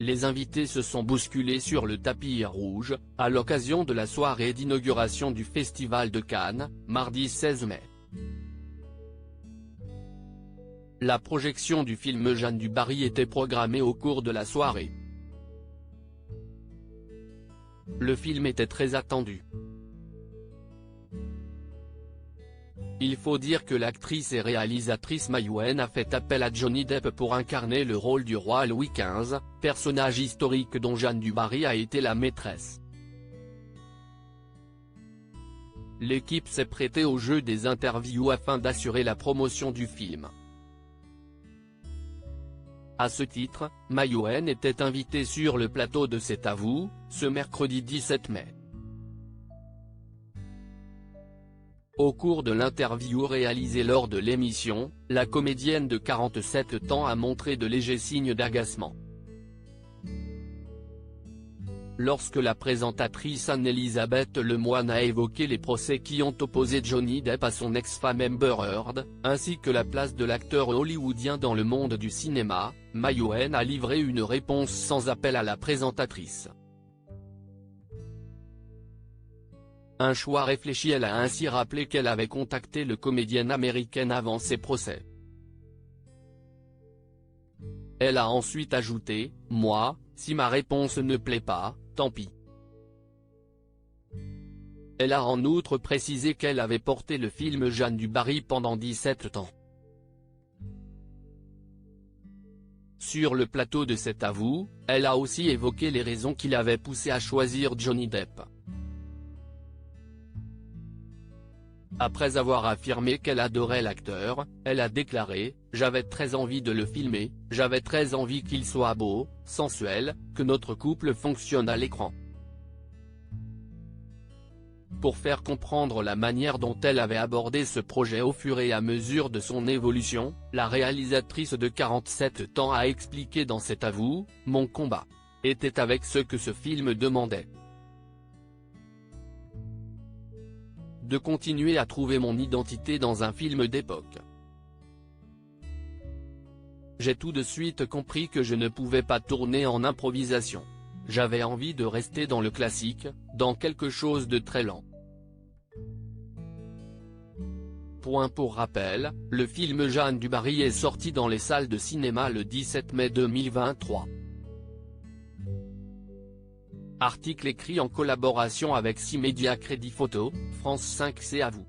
Les invités se sont bousculés sur le tapis rouge, à l'occasion de la soirée d'inauguration du Festival de Cannes, mardi 16 mai. La projection du film Jeanne du Barry était programmée au cours de la soirée. Le film était très attendu. Il faut dire que l'actrice et réalisatrice Mai Wen a fait appel à Johnny Depp pour incarner le rôle du roi Louis XV, personnage historique dont Jeanne du Barry a été la maîtresse. L'équipe s'est prêtée au jeu des interviews afin d'assurer la promotion du film. À ce titre, Mai Wen était invitée sur le plateau de C'est à vous, ce mercredi 17 mai. Au cours de l'interview réalisée lors de l'émission, la comédienne de 47 ans a montré de légers signes d'agacement. Lorsque la présentatrice Anne-Elisabeth Lemoine a évoqué les procès qui ont opposé Johnny Depp à son ex-femme Amber Heard, ainsi que la place de l'acteur hollywoodien dans le monde du cinéma, Mai Wen a livré une réponse sans appel à la présentatrice. Un choix réfléchi. Elle a ainsi rappelé qu'elle avait contacté le comédien américain avant ses procès. Elle a ensuite ajouté « Moi, si ma réponse ne plaît pas, tant pis ». Elle a en outre précisé qu'elle avait porté le film Jeanne du Barry pendant 17 ans. Sur le plateau de C'est à vous, elle a aussi évoqué les raisons qui l'avaient poussée à choisir Johnny Depp. Après avoir affirmé qu'elle adorait l'acteur, elle a déclaré « J'avais très envie de le filmer, j'avais très envie qu'il soit beau, sensuel, que notre couple fonctionne à l'écran ». Pour faire comprendre la manière dont elle avait abordé ce projet au fur et à mesure de son évolution, la réalisatrice de 47 ans a expliqué dans C'est à vous, « Mon combat était avec ce que ce film demandait. De continuer à trouver mon identité dans un film d'époque. J'ai tout de suite compris que je ne pouvais pas tourner en improvisation. J'avais envie de rester dans le classique, dans quelque chose de très lent. » Pour rappel, le film Jeanne du Barry est sorti dans les salles de cinéma le 17 mai 2023. Article écrit en collaboration avec 6 médias Crédit Photo, France 5. C'est à vous.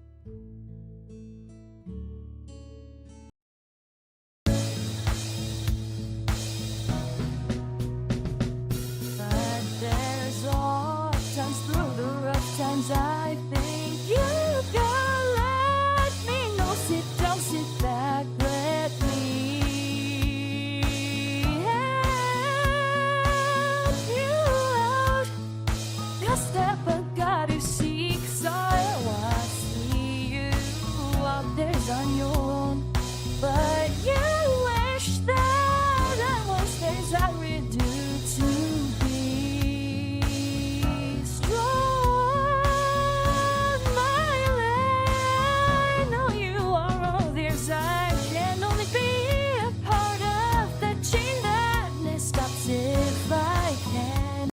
Step, I gotta see.